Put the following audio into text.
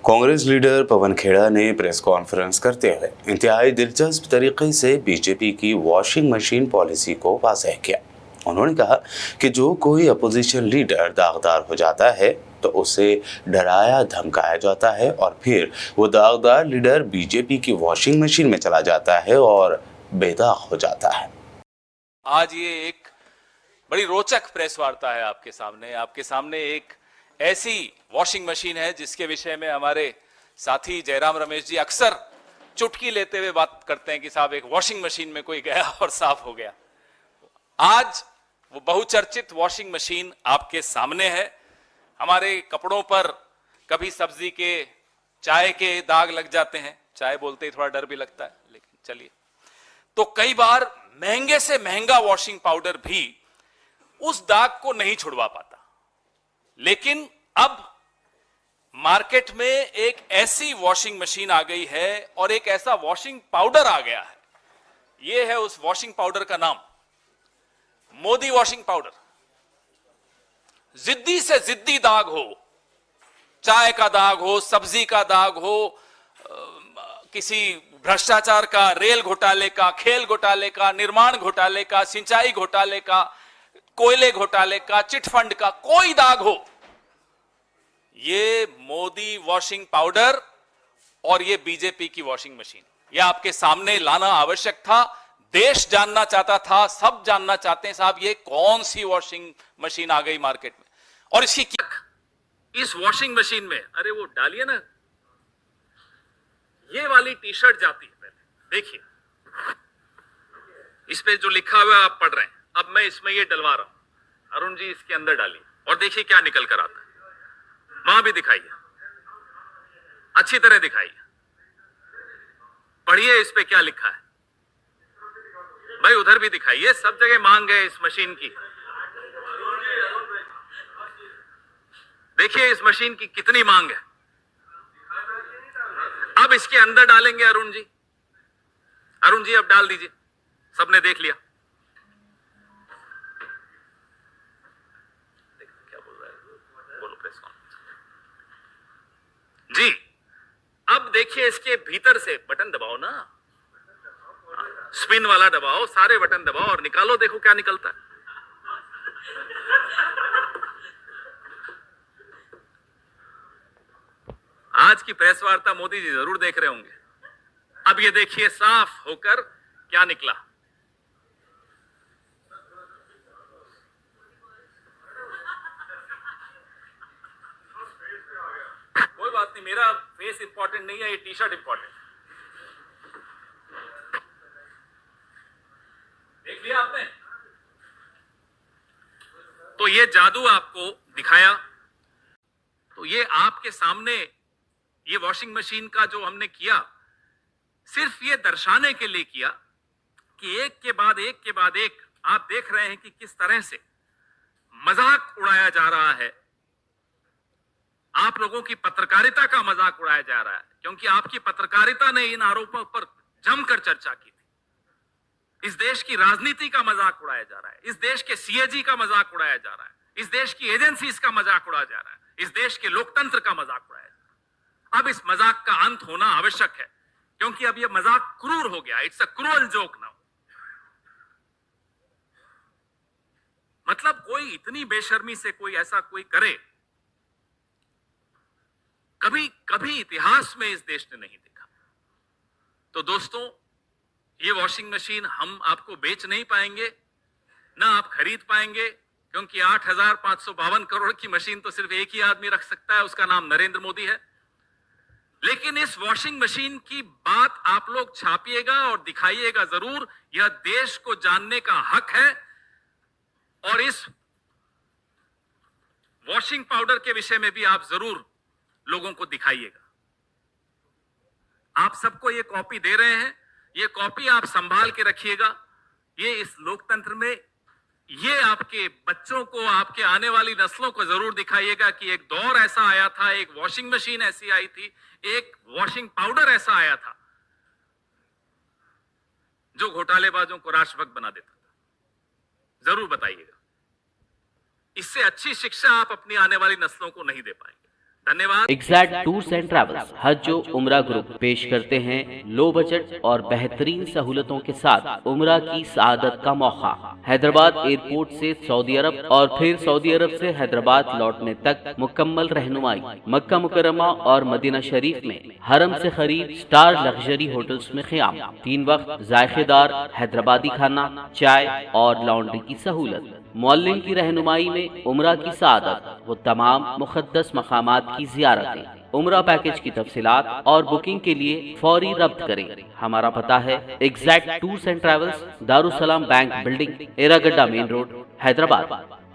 Congress leader Pawan Khera ने press conference करते हुए इंतहाई दिलचस्प तरीके से बीजेपी की वॉशिंग मशीन पॉलिसी को वाज़ेह किया। उन्होंने कहा कि जो कोई अपोजिशन लीडर दागदार हो जाता है तो उसे डराया धमकाया जाता है और फिर वो दागदार लीडर बीजेपी की वॉशिंग मशीन में चला जाता है और बेदाग हो जाता है। आज ये एक बड़ी रोचक प्रेस वार्ता है आपके सामने एक ऐसी वॉशिंग मशीन है जिसके विषय में हमारे साथी जयराम रमेश जी अक्सर चुटकी लेते हुए बात करते हैं कि साहब एक वॉशिंग मशीन में कोई गया और साफ हो गया। आज वो बहुचर्चित वॉशिंग मशीन आपके सामने है। हमारे कपड़ों पर कभी सब्जी के चाय के दाग लग जाते हैं, चाय बोलते ही थोड़ा डर भी लगता है, लेकिन चलिए। तो कई बार महंगे से महंगा वॉशिंग पाउडर भी उस दाग को नहीं छुड़वा पाता, लेकिन अब मार्केट में एक ऐसी वॉशिंग मशीन आ गई है और एक ऐसा वॉशिंग पाउडर आ गया है। यह है उस वॉशिंग पाउडर का नाम, मोदी वॉशिंग पाउडर। जिद्दी से जिद्दी दाग हो, चाय का दाग हो, सब्जी का दाग हो, किसी भ्रष्टाचार का, रेल घोटाले का, खेल घोटाले का, निर्माण घोटाले का, सिंचाई घोटाले का, कोयले घोटाले का, चिटफंड का, कोई दाग हो, ये मोदी वॉशिंग पाउडर और ये बीजेपी की वॉशिंग मशीन, ये आपके सामने लाना आवश्यक था। देश जानना चाहता था, सब जानना चाहते हैं साहब ये कौन सी वॉशिंग मशीन आ गई मार्केट में और इसकी क्या। इस वॉशिंग मशीन में, अरे वो डालिए ना, ये वाली टी शर्ट जाती है। पहले देखिए, इस पे जो लिखा हुआ है आप पढ़ रहे हैं। अब मैं इसमें ये डलवा रहा हूं, अरुण जी इसके अंदर डालिए और देखिए क्या निकल कर आता है। वहां भी दिखाइए, अच्छी तरह दिखाइए, पढ़िए इस पे क्या लिखा है। भाई उधर भी दिखाइए, सब जगह मांग है इस मशीन की। देखिए इस मशीन की कितनी मांग है। अब इसके अंदर डालेंगे अरुण जी, अरुण जी अब डाल दीजिए, सबने देख लिया। क्या बोल रहा है, बोलो प्रेस कॉन्फ्रेंस जी। अब देखिए इसके भीतर से बटन दबाओ ना, स्पिन वाला दबाओ, सारे बटन दबाओ और निकालो, देखो क्या निकलता है। आज की प्रेस वार्ता मोदी जी जरूर देख रहे होंगे। अब ये देखिए साफ होकर क्या निकला। कोई बात नहीं, मेरा फेस इंपॉर्टेंट नहीं है, ये टी शर्ट इंपॉर्टेंट। देख लिया आपने, तो ये जादू आपको दिखाया। तो ये आपके सामने ये वॉशिंग मशीन का जो हमने किया, सिर्फ ये दर्शाने के लिए किया कि एक के बाद एक आप देख रहे हैं कि किस तरह से मजाक उड़ाया जा रहा है। आप लोगों की पत्रकारिता का मजाक उड़ाया जा रहा है, क्योंकि आपकी पत्रकारिता ने इन आरोपों पर जमकर चर्चा की थी। इस देश की राजनीति का मजाक उड़ाया जा रहा है, इस देश के सीएजी का मजाक उड़ाया जा रहा है, इस देश की एजेंसीज का मजाक उड़ाया जा रहा है, इस देश के लोकतंत्र का मजाक उड़ाया जा रहा है। अब इस मजाक का अंत होना आवश्यक है, क्योंकि अब यह मजाक क्रूर हो गया। It's a cruel joke now. मतलब कोई इतनी बेशर्मी से कोई ऐसा कोई करे, कभी कभी इतिहास में इस देश ने नहीं देखा। तो दोस्तों, ये वॉशिंग मशीन हम आपको बेच नहीं पाएंगे, ना आप खरीद पाएंगे, क्योंकि 8,552 करोड़ की मशीन तो सिर्फ एक ही आदमी रख सकता है, उसका नाम नरेंद्र मोदी है। लेकिन इस वॉशिंग मशीन की बात आप लोग छापिएगा और दिखाइएगा जरूर। यह देश को जानने का हक है। और इस वॉशिंग पाउडर के विषय में भी आप जरूर लोगों को दिखाइएगा। आप सबको ये कॉपी दे रहे हैं, ये कॉपी आप संभाल के रखिएगा। ये इस लोकतंत्र में, ये आपके बच्चों को, आपके आने वाली नस्लों को जरूर दिखाइएगा कि एक दौर ऐसा आया था, एक वॉशिंग मशीन ऐसी आई थी, एक वॉशिंग पाउडर ऐसा आया था जो घोटालेबाजों को राष्ट्रभक्त बना देता था। जरूर बताइएगा। इससे अच्छी शिक्षा आप अपनी आने वाली नस्लों को नहीं दे पाएंगे। धन्यवाद। एग्जैक्ट टूर्स एंड ट्रैवल्स हज उम्रा ग्रुप पेश करते हैं लो बजट और बेहतरीन सहूलतों के साथ उम्रा की सआदत का मौका। हैदराबाद एयरपोर्ट से सऊदी अरब और फिर सऊदी अरब से हैदराबाद लौटने तक मुकम्मल रहनुमाई। मक्का मुकर्रमा और मदीना शरीफ में हरम से करीब स्टार लग्जरी होटल्स में क़याम। 3 वक्त जायकेदार हैदराबादी खाना, चाय और लॉन्ड्री की सहूलत। मौल्लिम की रहनुमाई में उम्रा की सआदत वो तमाम मुक़द्दस मकामात की ज़ियारतें। उम्रा पैकेज की तफसीलात और बुकिंग के लिए फौरी रब्त करें। हमारा पता है exact tours and travels, Darussalam bank building, Erragadda main road, Hyderabad.